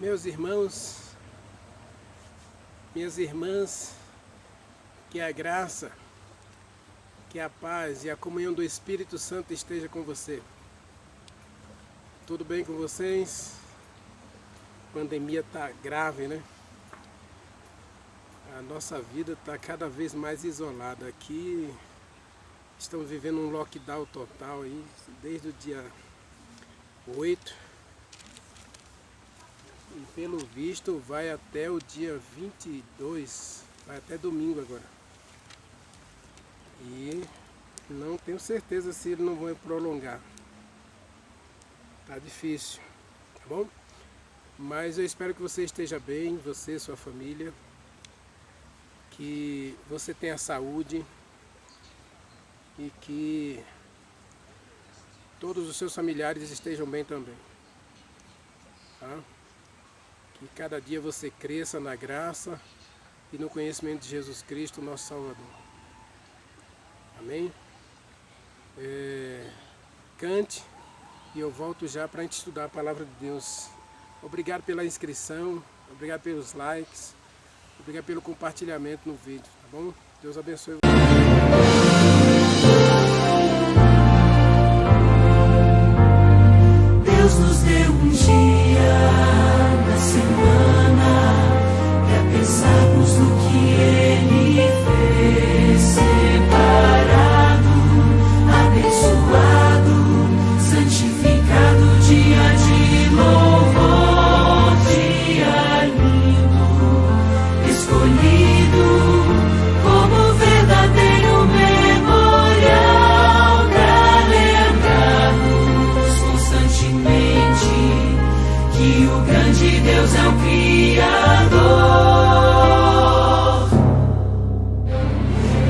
Meus irmãos, minhas irmãs, que a graça, que a paz e a comunhão do Espírito Santo esteja com você. Tudo bem com vocês? A pandemia está grave, né? A nossa vida está cada vez mais isolada. Aqui estamos vivendo um lockdown total aí, desde o dia 8. E pelo visto vai até o dia 22, vai até domingo agora. E não tenho certeza se ele não vai prolongar. Tá difícil, tá bom? Mas eu espero que você esteja bem, você e sua família. Que você tenha saúde e que todos os seus familiares estejam bem também, tá? Que cada dia você cresça na graça e no conhecimento de Jesus Cristo, nosso Salvador. Amém? Cante e eu volto já para a gente estudar a Palavra de Deus. Obrigado pela inscrição, obrigado pelos likes, obrigado pelo compartilhamento no vídeo, tá bom? Deus abençoe. Deus nos deu um dia na semana para pensarmos no que Ele fez, separado, abençoado, santificado, dia de louvor, dia lindo, escolhido como verdadeiro memorial para lembrarmos constantemente que o grande Deus é o Criador.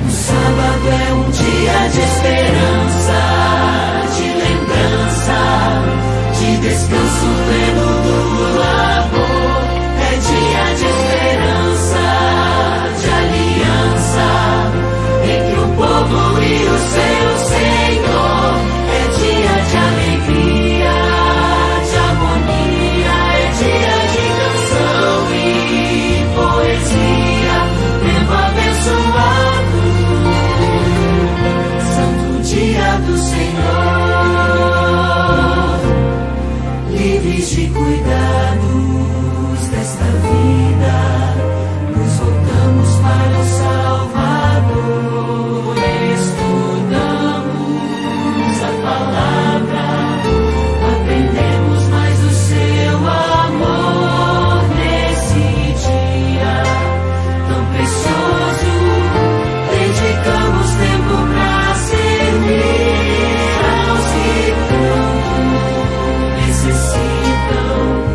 O sábado é um dia de esperança, de lembrança, de descanso pleno do labor. É dia de esperança, de aliança entre o povo e o seu Senhor. É dia de alegria, de harmonia, é dia de canção e poesia, tempo abençoado, santo dia do Senhor. Livres de cuidados desta vida, nos voltamos para o Salvador, estudamos a palavra, aprendemos mais o seu amor nesse dia tão precioso. Dedicamos tempo para servir aos que tanto necessitam.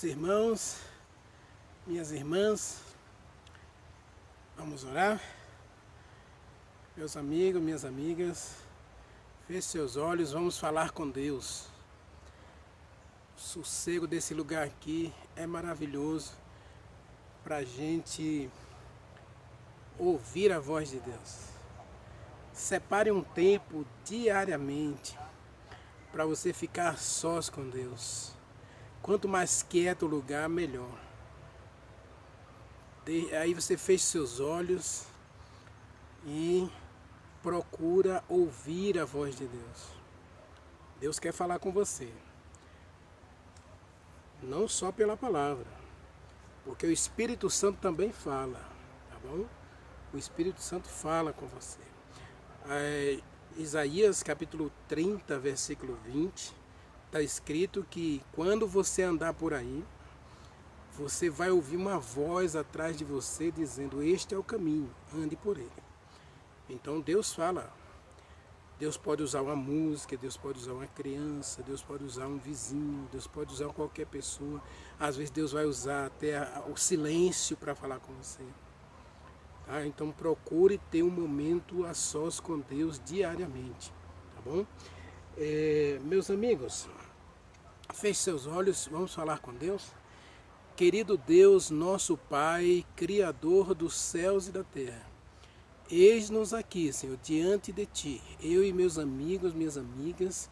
Meus irmãos, minhas irmãs, vamos orar? Meus amigos, minhas amigas, feche seus olhos, vamos falar com Deus. O sossego desse lugar aqui é maravilhoso para a gente ouvir a voz de Deus. Separe um tempo diariamente para você ficar sós com Deus. Quanto mais quieto o lugar, melhor. Aí você fecha seus olhos e procura ouvir a voz de Deus. Deus quer falar com você. Não só pela palavra, porque o Espírito Santo também fala, tá bom? O Espírito Santo fala com você. Isaías capítulo 30, versículo 20, está escrito que quando você andar por aí, você vai ouvir uma voz atrás de você dizendo: este é o caminho, ande por ele. Então Deus fala. Deus pode usar uma música, Deus pode usar uma criança, Deus pode usar um vizinho, Deus pode usar qualquer pessoa. Às vezes Deus vai usar até o silêncio para falar com você. Tá? Então procure ter um momento a sós com Deus diariamente. Tá bom? Meus amigos, feche seus olhos, vamos falar com Deus. Querido Deus, nosso Pai, Criador dos céus e da terra, eis-nos aqui, Senhor, diante de Ti, eu e meus amigos, minhas amigas,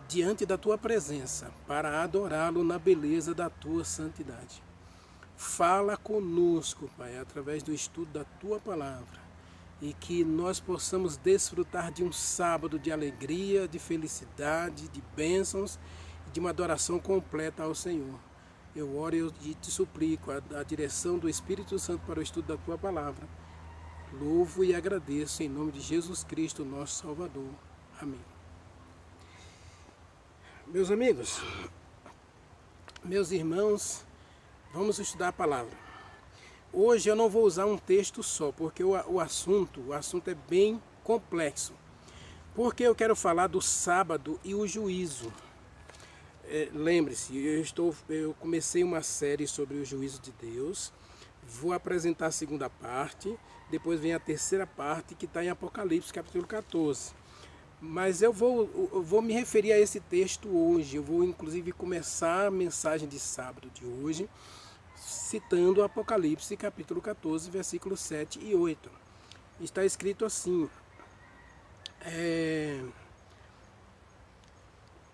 diante da Tua presença, para adorá-lo na beleza da Tua santidade. Fala conosco, Pai, através do estudo da Tua palavra, e que nós possamos desfrutar de um sábado de alegria, de felicidade, de bênçãos e de uma adoração completa ao Senhor. Eu oro e te suplico a direção do Espírito Santo para o estudo da Tua palavra. Louvo e agradeço em nome de Jesus Cristo, nosso Salvador. Amém. Meus amigos, meus irmãos, vamos estudar a palavra. Hoje eu não vou usar um texto só, porque o assunto é bem complexo. Porque eu quero falar do sábado e o juízo. Lembre-se, eu comecei uma série sobre o juízo de Deus. Vou apresentar a segunda parte, depois vem a terceira parte, que está em Apocalipse, capítulo 14. Mas eu vou me referir a esse texto hoje. Eu vou, inclusive, começar a mensagem de sábado de hoje, citando Apocalipse, capítulo 14, versículos 7 e 8. Está escrito assim: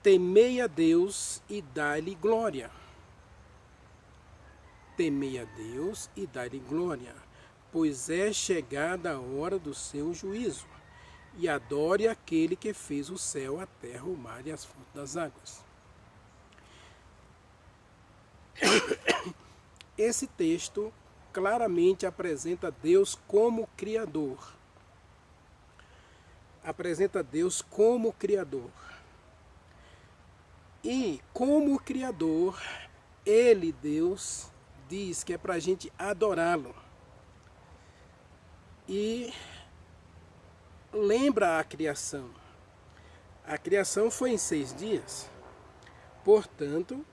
temei a Deus e dai-lhe glória. Temei a Deus e dai-lhe glória, pois é chegada a hora do seu juízo, e adore aquele que fez o céu, a terra, o mar e as fontes das águas. Esse texto claramente apresenta Deus como Criador. Apresenta Deus como Criador. E como Criador, Ele, Deus, diz que é para a gente adorá-lo. E lembra a criação. A criação foi em 6 dias. Portanto,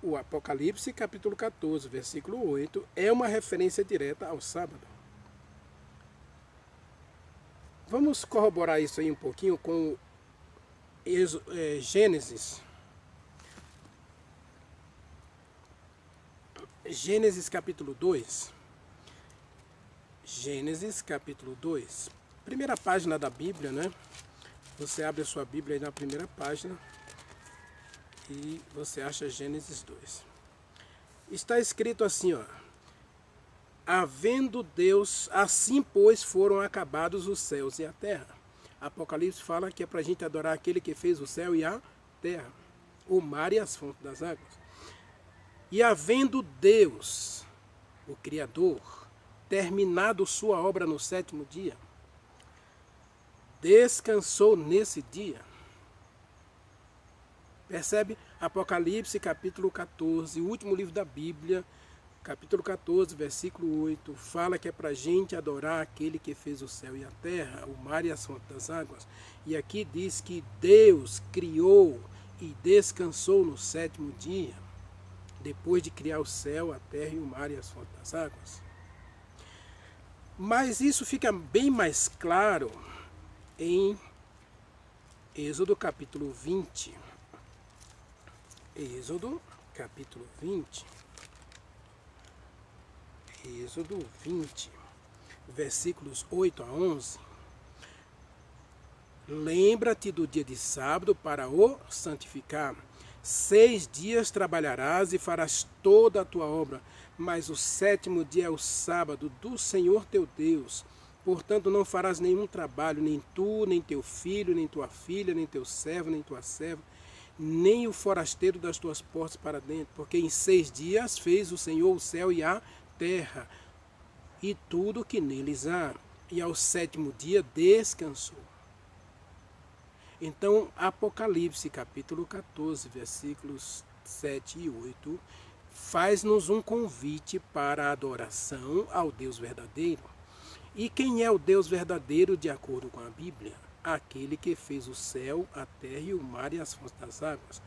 o Apocalipse capítulo 14, versículo 8, é uma referência direta ao sábado. Vamos corroborar isso aí um pouquinho com Gênesis. Gênesis capítulo 2. Gênesis capítulo 2. Primeira página da Bíblia, né? Você abre a sua Bíblia aí na primeira página e você acha Gênesis 2. Está escrito assim, ó: havendo Deus, assim pois foram acabados os céus e a terra. Apocalipse fala que é para a gente adorar aquele que fez o céu e a terra, o mar e as fontes das águas. E havendo Deus, o Criador, terminado sua obra no 7º dia, descansou nesse dia. Percebe? Apocalipse capítulo 14, o último livro da Bíblia, capítulo 14, versículo 8, fala que é para a gente adorar aquele que fez o céu e a terra, o mar e as fontes das águas. E aqui diz que Deus criou e descansou no 7º dia. depois de criar o céu, a terra e o mar e as fontes das águas. Mas isso fica bem mais claro em Êxodo capítulo 20. Êxodo capítulo 20. Êxodo 20, versículos 8 a 11. Lembra-te do dia de sábado para o santificar. 6 dias trabalharás e farás toda a tua obra, mas o 7º dia é o sábado do Senhor teu Deus. Portanto, não farás nenhum trabalho, nem tu, nem teu filho, nem tua filha, nem teu servo, nem tua serva, nem o forasteiro das tuas portas para dentro, porque em 6 dias fez o Senhor o céu e a terra, e tudo que neles há, e ao 7º dia descansou. Então, Apocalipse, capítulo 14, versículos 7 e 8, faz-nos um convite para a adoração ao Deus verdadeiro. E quem é o Deus verdadeiro de acordo com a Bíblia? Aquele que fez o céu, a terra e o mar e as fontes das águas.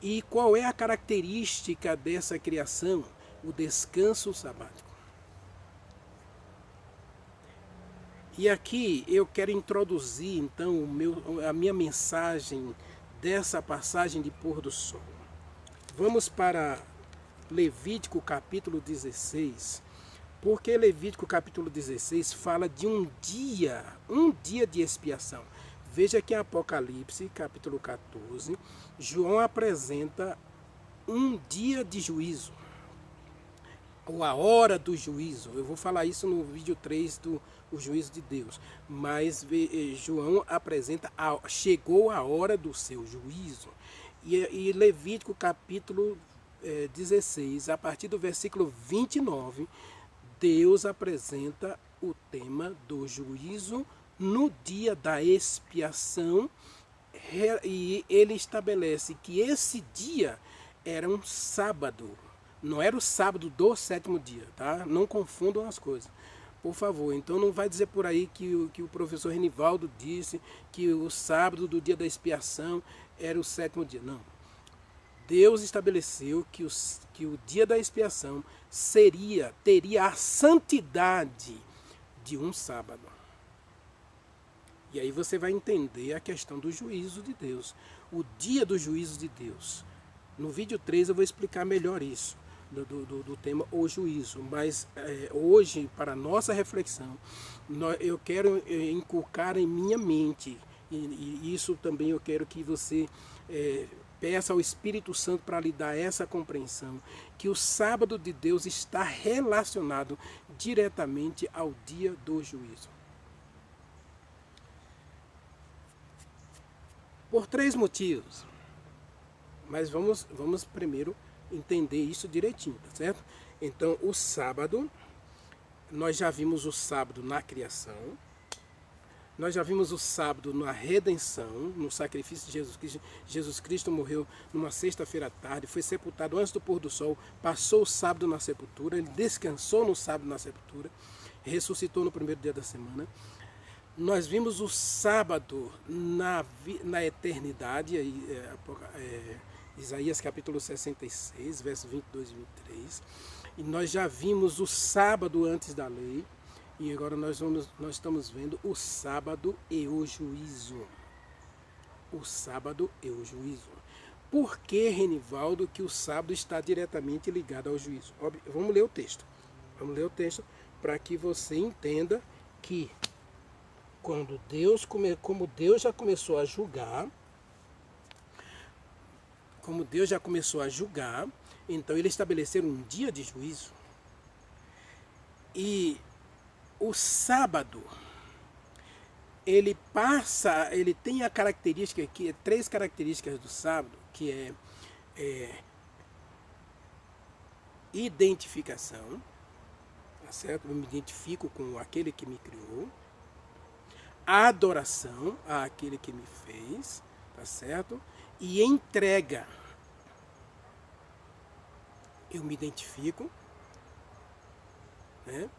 E qual é a característica dessa criação? O descanso sabático. E aqui eu quero introduzir então a minha mensagem dessa passagem de pôr do sol. Vamos para Levítico capítulo 16, porque Levítico capítulo 16 fala de um dia de expiação. Veja que em Apocalipse capítulo 14, João apresenta um dia de juízo, ou a hora do juízo. Eu vou falar isso no vídeo 3 do o juízo de Deus. Mas João apresenta, chegou a hora do seu juízo. E Levítico capítulo 16, a partir do versículo 29, Deus apresenta o tema do juízo no dia da expiação, e ele estabelece que esse dia era um sábado. Não era o sábado do 7º dia, tá? Não confundam as coisas, por favor. Então não vai dizer por aí que o professor Renivaldo disse que o sábado do dia da expiação era o 7º dia. Não. Deus estabeleceu que o dia da expiação teria a santidade de um sábado. E aí você vai entender a questão do juízo de Deus. O dia do juízo de Deus. No vídeo 3 eu vou explicar melhor isso. Do tema o juízo, mas hoje, para a nossa reflexão, eu quero inculcar em minha mente, e isso também eu quero que você peça ao Espírito Santo para lhe dar essa compreensão, que o sábado de Deus está relacionado diretamente ao dia do juízo. Por 3 motivos, mas vamos primeiro entender isso direitinho, tá certo? Então, o sábado, nós já vimos o sábado na criação, nós já vimos o sábado na redenção, no sacrifício de Jesus Cristo. Jesus Cristo morreu numa sexta-feira à tarde, foi sepultado antes do pôr do sol, passou o sábado na sepultura, ele descansou no sábado na sepultura, ressuscitou no primeiro dia da semana. Nós vimos o sábado na eternidade, Isaías capítulo 66, versos 22 e 23. E nós já vimos o sábado antes da lei. E agora nós estamos vendo o sábado e o juízo. O sábado e o juízo. Por que, Renivaldo, que o sábado está diretamente ligado ao juízo? Vamos ler o texto. Vamos ler o texto para que você entenda que como Deus já começou a julgar, então ele estabeleceu um dia de juízo. E o sábado, ele tem a característica aqui, 3 características do sábado, que é identificação, tá certo? Eu me identifico com aquele que me criou. Adoração àquele que me fez, tá certo? E entrega. Eu me identifico, né?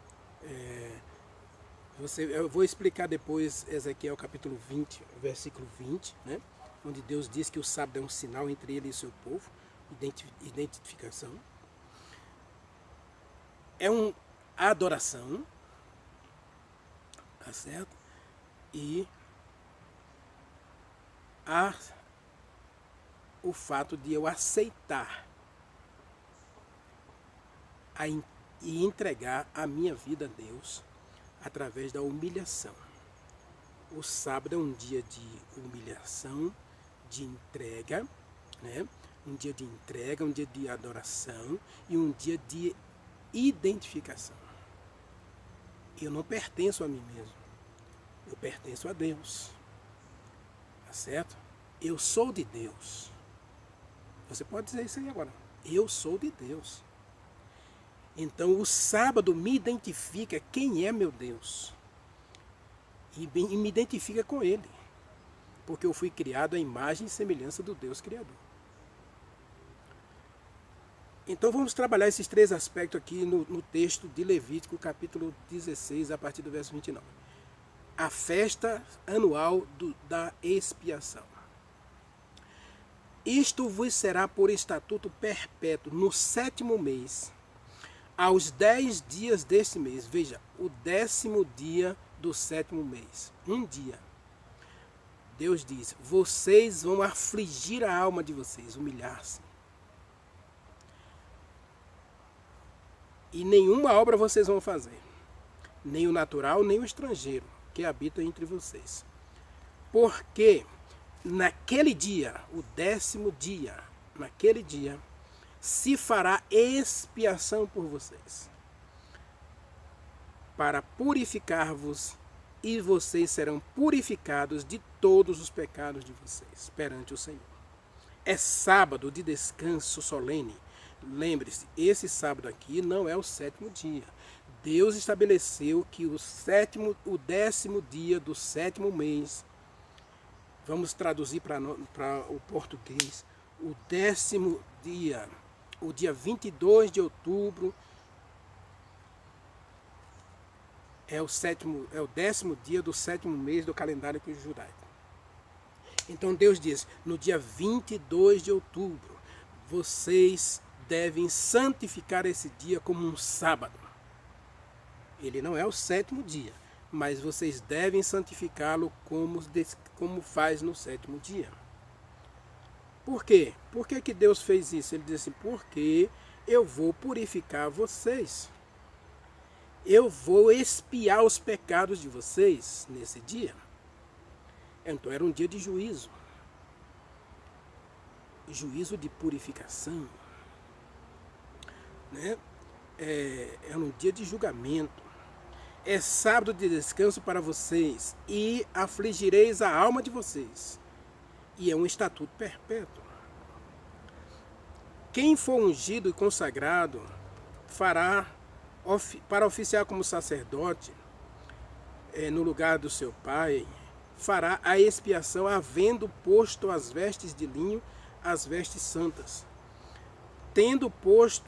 Eu vou explicar depois Ezequiel capítulo 20, versículo 20, né? Onde Deus diz que o sábado é um sinal entre ele e o seu povo, identificação, é uma adoração, tá certo? E o fato de eu aceitar e entregar a minha vida a Deus através da humilhação. O sábado é um dia de humilhação, de entrega, né? Um dia de entrega, um dia de adoração e um dia de identificação. Eu não pertenço a mim mesmo, eu pertenço a Deus, tá certo? Eu sou de Deus. Você pode dizer isso aí agora. Eu sou de Deus. Então o sábado me identifica quem é meu Deus. E me identifica com Ele. Porque eu fui criado à imagem e semelhança do Deus Criador. Então vamos trabalhar esses três aspectos aqui no texto de Levítico, capítulo 16, a partir do verso 29. A festa anual da expiação. Isto vos será por estatuto perpétuo no 7º mês, aos 10 dias deste mês. Veja, o 10º dia do 7º mês. Um dia. Deus diz, vocês vão afligir a alma de vocês, humilhar-se. E nenhuma obra vocês vão fazer. Nem o natural, nem o estrangeiro, que habita entre vocês. Porque naquele dia, o 10º dia, naquele dia, se fará expiação por vocês, para purificar-vos, e vocês serão purificados de todos os pecados de vocês, perante o Senhor. É sábado de descanso solene. Lembre-se, esse sábado aqui não é o 7º dia. Deus estabeleceu que o 10º dia do 7º mês, vamos traduzir para o português, o 10º dia, o dia 22 de outubro, é o 10º dia do 7º mês do calendário judaico. Então Deus diz, no dia 22 de outubro, vocês devem santificar esse dia como um sábado. Ele não é o 7º dia, mas vocês devem santificá-lo como faz no 7º dia. Por quê? Por que Deus fez isso? Ele diz assim, porque eu vou purificar vocês. Eu vou expiar os pecados de vocês nesse dia. Então era um dia de juízo. Juízo de purificação. Né? É um dia de julgamento. É sábado de descanso para vocês, e afligireis a alma de vocês. E é um estatuto perpétuo. Quem for ungido e consagrado fará, para oficiar como sacerdote, no lugar do seu pai, fará a expiação, havendo posto as vestes de linho, as vestes santas. Tendo posto,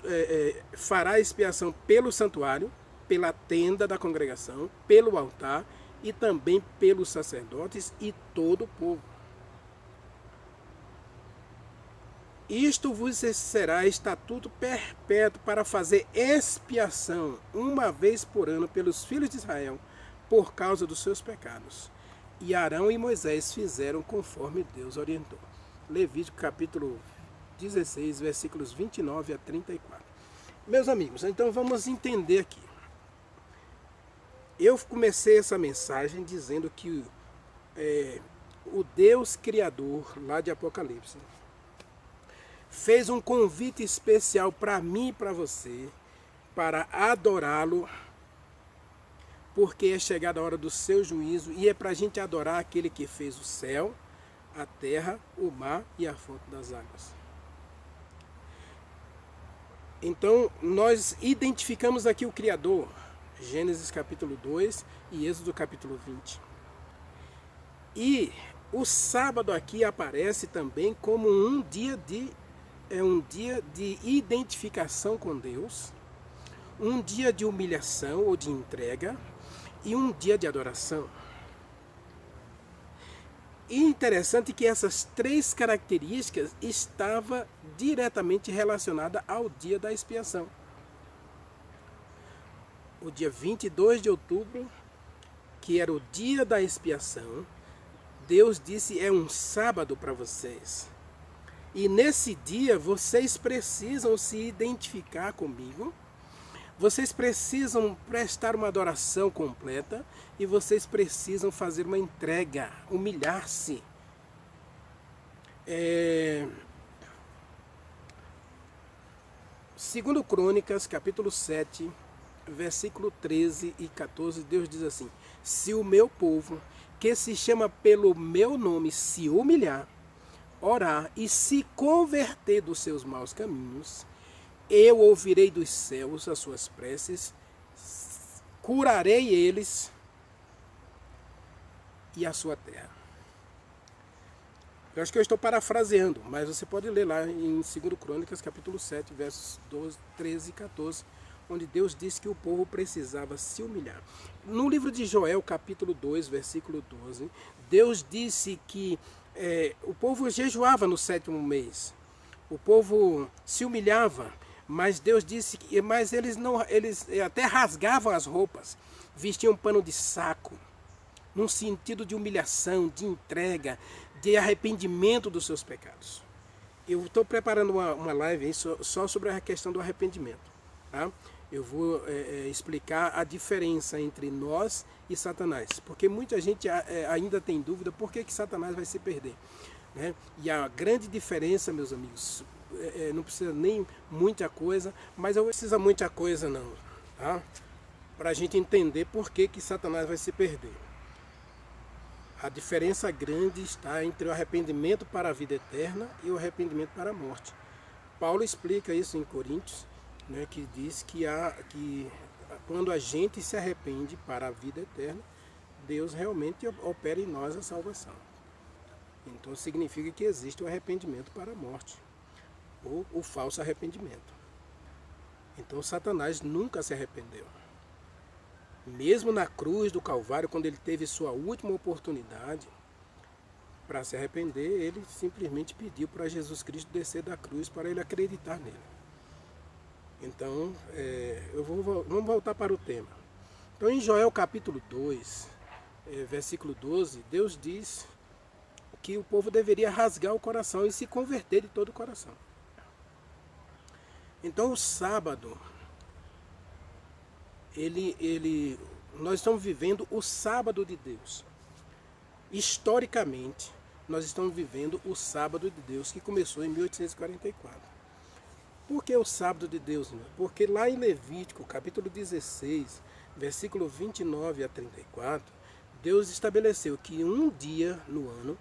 fará a expiação pelo santuário, pela tenda da congregação, pelo altar e também pelos sacerdotes e todo o povo. Isto vos será estatuto perpétuo para fazer expiação uma vez por ano pelos filhos de Israel, por causa dos seus pecados. E Arão e Moisés fizeram conforme Deus orientou. Levítico capítulo 16, versículos 29 a 34. Meus amigos, então vamos entender aqui. Eu comecei essa mensagem dizendo que o Deus Criador, lá de Apocalipse, fez um convite especial para mim e para você, para adorá-lo, porque é chegada a hora do seu juízo, e é para a gente adorar aquele que fez o céu, a terra, o mar e a fonte das águas. Então, nós identificamos aqui o Criador, Gênesis capítulo 2 e Êxodo capítulo 20. E o sábado aqui aparece também como um dia de identificação com Deus, um dia de humilhação ou de entrega e um dia de adoração. E interessante que essas três características estavam diretamente relacionadas ao dia da expiação. o dia 22 de outubro, que era o dia da expiação, Deus disse, é um sábado para vocês. E nesse dia vocês precisam se identificar comigo, vocês precisam prestar uma adoração completa e vocês precisam fazer uma entrega, humilhar-se. Segundo Crônicas, capítulo 7, versículo 13 e 14, Deus diz assim: se o meu povo, que se chama pelo meu nome, se humilhar, orar e se converter dos seus maus caminhos, eu ouvirei dos céus as suas preces, curarei eles e a sua terra. Eu acho que eu estou parafraseando, mas você pode ler lá em 2 Crônicas, capítulo 7, versos 12, 13 e 14, onde Deus disse que o povo precisava se humilhar. No livro de Joel, capítulo 2, versículo 12, Deus disse que o povo jejuava no 7º mês. O povo se humilhava, mas Deus disse que eles até rasgavam as roupas, vestiam um pano de saco, num sentido de humilhação, de entrega, de arrependimento dos seus pecados. Eu estou preparando uma live aí só sobre a questão do arrependimento. Tá? Eu vou explicar a diferença entre nós e Satanás, porque muita gente ainda tem dúvida por que Satanás vai se perder. Né? E a grande diferença, meus amigos, não precisa nem muita coisa, mas eu não precisa muita coisa não, tá? Para a gente entender por que Satanás vai se perder. A diferença grande está entre o arrependimento para a vida eterna e o arrependimento para a morte. Paulo explica isso em Coríntios, né, que diz que quando a gente se arrepende para a vida eterna, Deus realmente opera em nós a salvação. Então significa que existe o arrependimento para a morte, ou o falso arrependimento. Então Satanás nunca se arrependeu. Mesmo na cruz do Calvário, quando ele teve sua última oportunidade para se arrepender, ele simplesmente pediu para Jesus Cristo descer da cruz para ele acreditar nele. Então, vamos voltar para o tema. Então, em Joel capítulo 2, versículo 12, Deus diz que o povo deveria rasgar o coração e se converter de todo o coração. Então, o sábado, nós estamos vivendo o sábado de Deus. Historicamente, nós estamos vivendo o sábado de Deus, que começou em 1844. Por que o sábado de Deus? Porque lá em Levítico, capítulo 16, versículo 29 a 34, Deus estabeleceu que um dia no ano,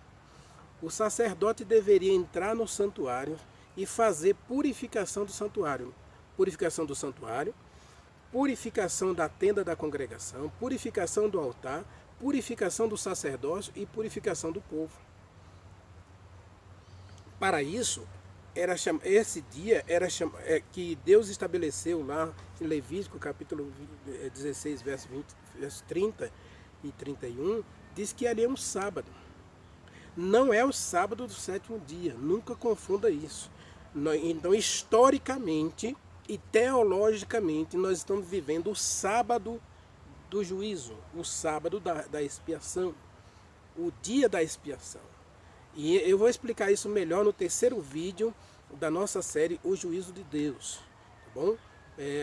o sacerdote deveria entrar no santuário e fazer purificação do santuário. Purificação do santuário, purificação da tenda da congregação, purificação do altar, purificação do sacerdócio e purificação do povo. Para isso, esse dia que Deus estabeleceu lá em Levítico, capítulo 16, versos 30 e 31, diz que ali é um sábado. Não é o sábado do 7º dia, nunca confunda isso. Então, historicamente e teologicamente, nós estamos vivendo o sábado do juízo, o sábado da expiação, o dia da expiação. E eu vou explicar isso melhor no 3º vídeo da nossa série O Juízo de Deus. Tá bom?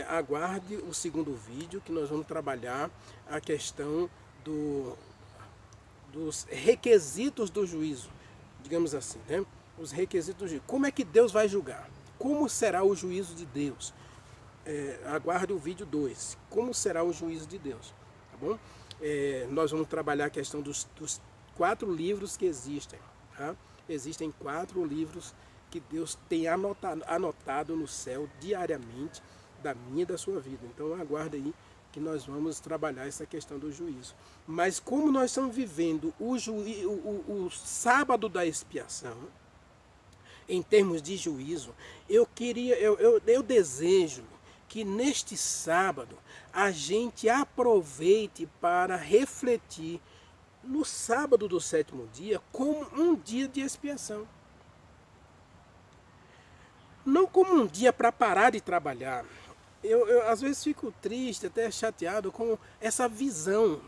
Aguarde o 2º vídeo, que nós vamos trabalhar a questão dos requisitos do juízo, digamos assim, né? Os requisitos do juízo. Como é que Deus vai julgar? Como será o juízo de Deus? Aguarde o vídeo 2. Como será o juízo de Deus? Tá bom? Nós vamos trabalhar a questão dos 4 livros que existem. Tá? Existem 4 livros que Deus tem anotado no céu diariamente da minha e da sua vida. Então aguarde aí que nós vamos trabalhar essa questão do juízo. Mas como nós estamos vivendo o sábado da expiação, em termos de juízo, eu desejo que neste sábado a gente aproveite para refletir no sábado do 7º dia como um dia de expiação. Não como um dia para parar de trabalhar, eu às vezes fico triste, até chateado com essa visão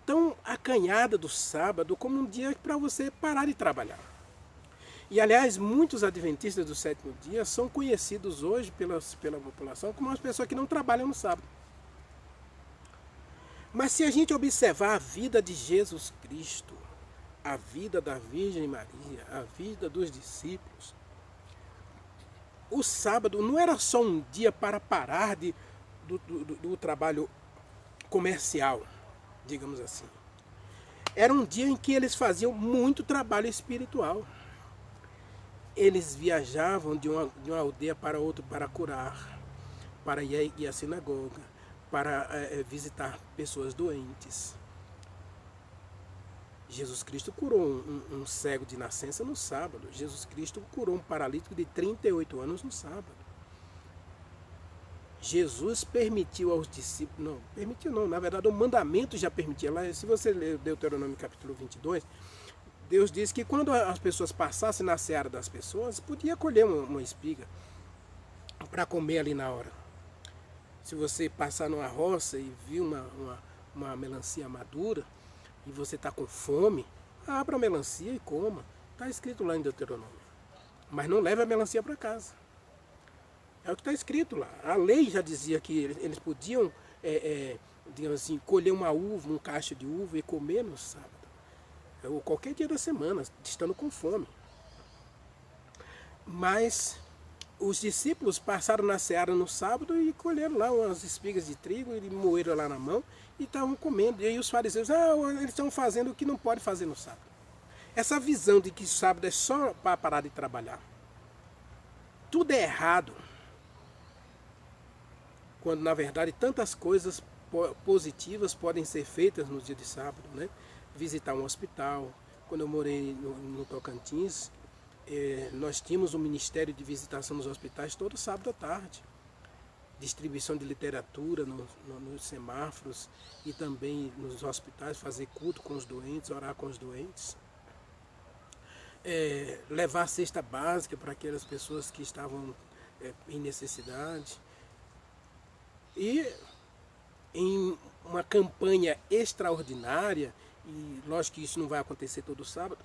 tão acanhada do sábado como um dia para você parar de trabalhar. E, aliás, muitos adventistas do sétimo dia são conhecidos hoje pela população como as pessoas que não trabalham no sábado. Mas se a gente observar a vida de Jesus Cristo, a vida da Virgem Maria, a vida dos discípulos, o sábado não era só um dia para parar do trabalho comercial, digamos assim. Era um dia em que eles faziam muito trabalho espiritual. Eles viajavam de uma aldeia para outra para curar, para ir à sinagoga, para visitar pessoas doentes. Jesus Cristo curou um cego de nascença no sábado. Jesus Cristo curou um paralítico de 38 anos no sábado. Jesus permitiu aos discípulos, não, permitiu não, na verdade o mandamento já permitia. Lá, se você ler Deuteronômio capítulo 22, Deus diz que quando as pessoas passassem na seara das pessoas, podia colher uma espiga para comer ali na hora. Se você passar numa roça e vir uma melancia madura, e você está com fome, abra a melancia e coma. Está escrito lá em Deuteronômio. Mas não leve a melancia para casa. É o que está escrito lá. A lei já dizia que eles podiam, digamos assim, colher uma uva, um cacho de uva e comer no sábado. Ou qualquer dia da semana, estando com fome. Mas os discípulos passaram na seara no sábado e colheram lá umas espigas de trigo e moeram lá na mão e estavam comendo. E aí os fariseus, eles estão fazendo o que não pode fazer no sábado. Essa visão de que o sábado é só para parar de trabalhar. Tudo é errado. Quando na verdade tantas coisas positivas podem ser feitas no dia de sábado, né? Visitar um hospital. Quando eu morei no Tocantins, nós tínhamos um ministério de visitação nos hospitais todo sábado à tarde. Distribuição de literatura nos semáforos e também nos hospitais, fazer culto com os doentes, orar com os doentes. Levar cesta básica para aquelas pessoas que estavam em necessidade. E em uma campanha extraordinária, e lógico que isso não vai acontecer todo sábado,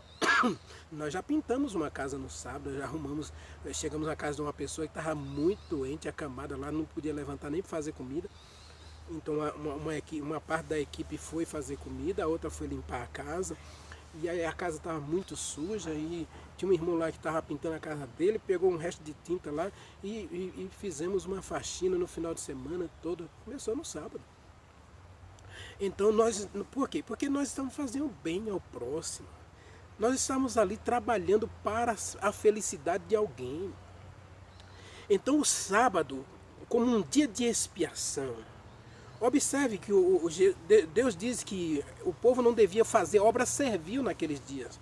nós já pintamos uma casa no sábado, já arrumamos, chegamos na casa de uma pessoa que estava muito doente, acamada lá, não podia levantar nem para fazer comida. Então uma parte da equipe foi fazer comida, a outra foi limpar a casa. E aí a casa estava muito suja e tinha um irmão lá que estava pintando a casa dele, pegou um resto de tinta lá e fizemos uma faxina no final de semana todo. Começou no sábado. Então por quê? Porque nós estamos fazendo bem ao próximo. Nós estamos ali trabalhando para a felicidade de alguém. Então o sábado, como um dia de expiação, observe que Deus diz que o povo não devia fazer obra servil naqueles dias.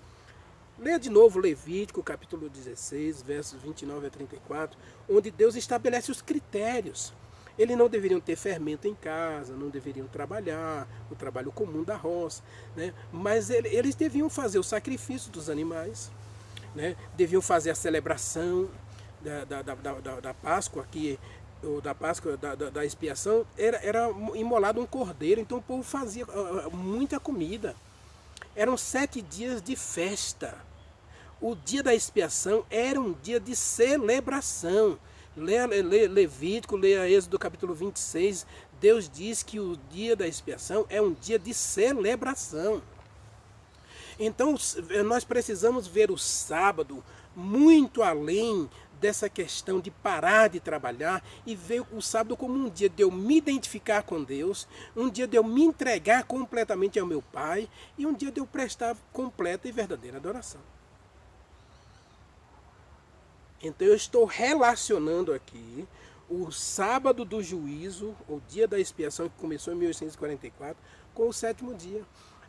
Leia de novo Levítico, capítulo 16, versos 29 a 34, onde Deus estabelece os critérios. Eles não deveriam ter fermento em casa, não deveriam trabalhar, o trabalho comum da roça, né? Mas eles deviam fazer o sacrifício dos animais, né? Deviam fazer a celebração da Páscoa, da expiação, era imolado um cordeiro, então o povo fazia muita comida. Eram 7 dias de festa. O dia da expiação era um dia de celebração. Leia Levítico, leia Êxodo capítulo 26, Deus diz que o dia da expiação é um dia de celebração. Então nós precisamos ver o sábado muito além dessa questão de parar de trabalhar e ver o sábado como um dia de eu me identificar com Deus, um dia de eu me entregar completamente ao meu Pai e um dia de eu prestar completa e verdadeira adoração. Então eu estou relacionando aqui o sábado do juízo, o dia da expiação que começou em 1844, com o 7º dia.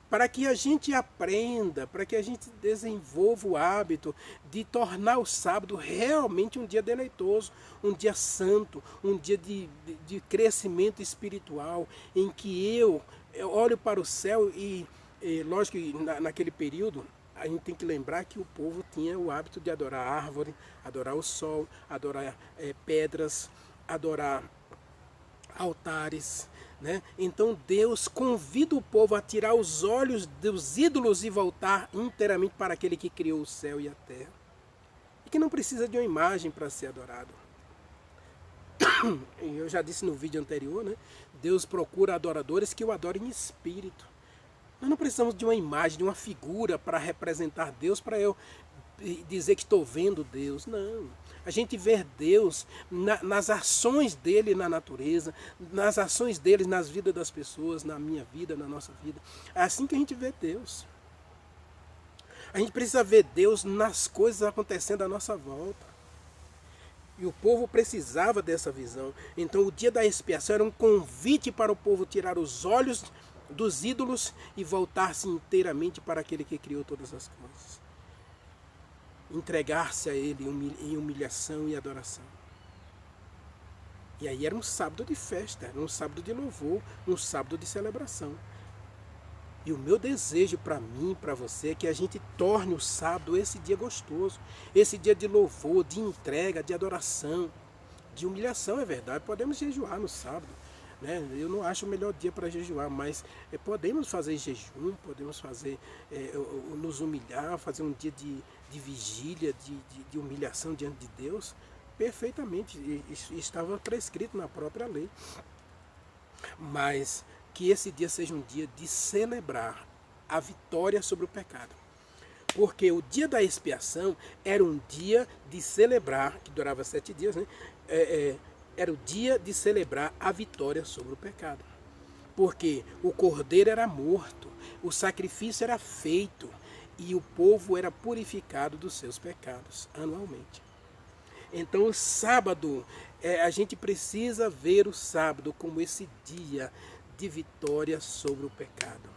Para que a gente aprenda, para que a gente desenvolva o hábito de tornar o sábado realmente um dia deleitoso, um dia santo, um dia de crescimento espiritual, em que eu olho para o céu e lógico que naquele período, a gente tem que lembrar que o povo tinha o hábito de adorar a árvore, adorar o sol, adorar pedras, adorar altares, né? Então Deus convida o povo a tirar os olhos dos ídolos e voltar inteiramente para aquele que criou o céu e a terra. E que não precisa de uma imagem para ser adorado. Eu já disse no vídeo anterior, né? Deus procura adoradores que o adorem em espírito. Nós não precisamos de uma imagem, de uma figura para representar Deus, para eu dizer que estou vendo Deus. Não. A gente vê Deus nas ações dele na natureza, nas ações dele nas vidas das pessoas, na minha vida, na nossa vida. É assim que a gente vê Deus. A gente precisa ver Deus nas coisas acontecendo à nossa volta. E o povo precisava dessa visão. Então o dia da expiação era um convite para o povo tirar os olhos dos ídolos e voltar-se inteiramente para aquele que criou todas as coisas. Entregar-se a ele em humilhação e adoração. E aí era um sábado de festa, era um sábado de louvor, um sábado de celebração. E o meu desejo para mim, para você, é que a gente torne o sábado esse dia gostoso, esse dia de louvor, de entrega, de adoração, de humilhação, é verdade. Podemos jejuar no sábado, né? Eu não acho o melhor dia para jejuar, mas podemos fazer jejum, podemos fazer, nos humilhar, fazer um dia de vigília, de humilhação diante de Deus, perfeitamente. Isso estava prescrito na própria lei. Mas que esse dia seja um dia de celebrar a vitória sobre o pecado. Porque o dia da expiação era um dia de celebrar, que durava 7 dias, né? Era o dia de celebrar a vitória sobre o pecado. Porque o cordeiro era morto, o sacrifício era feito e o povo era purificado dos seus pecados anualmente. Então o sábado, a gente precisa ver o sábado como esse dia de vitória sobre o pecado.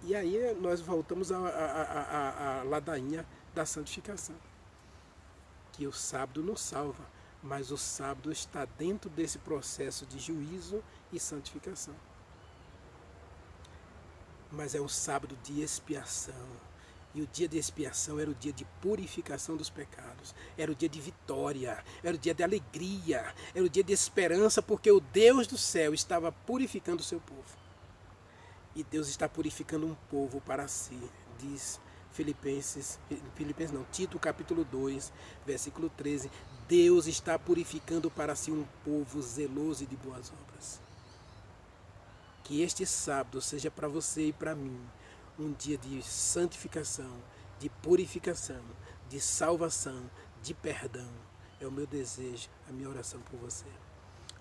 E aí nós voltamos à ladainha da santificação. Que o sábado nos salva, mas o sábado está dentro desse processo de juízo e santificação. Mas é um sábado de expiação. E o dia de expiação era o dia de purificação dos pecados. Era o dia de vitória, era o dia de alegria, era o dia de esperança, porque o Deus do céu estava purificando o seu povo. E Deus está purificando um povo para si, diz Tito capítulo 2, versículo 13. Deus está purificando para si um povo zeloso e de boas obras. Que este sábado seja para você e para mim um dia de santificação, de purificação, de salvação, de perdão. É o meu desejo, a minha oração por você.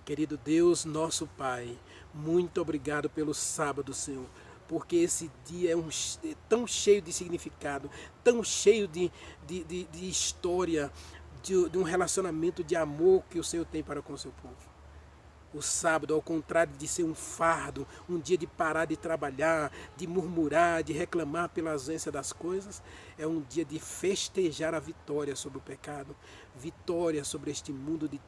Querido Deus, nosso Pai, muito obrigado pelo sábado, Senhor, porque esse dia é tão cheio de significado, tão cheio de história, de um relacionamento de amor que o Senhor tem para com o seu povo. O sábado, ao contrário de ser um fardo, um dia de parar de trabalhar, de murmurar, de reclamar pela ausência das coisas, é um dia de festejar a vitória sobre o pecado, vitória sobre este mundo de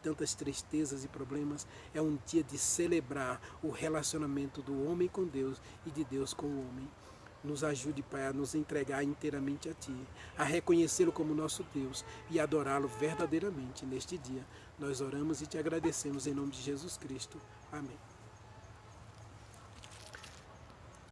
tantas tristezas e problemas. É um dia de celebrar o relacionamento do homem com Deus e de Deus com o homem. Nos ajude, Pai, a nos entregar inteiramente a Ti, a reconhecê-lo como nosso Deus e adorá-lo verdadeiramente neste dia. Nós oramos e Te agradecemos em nome de Jesus Cristo. Amém.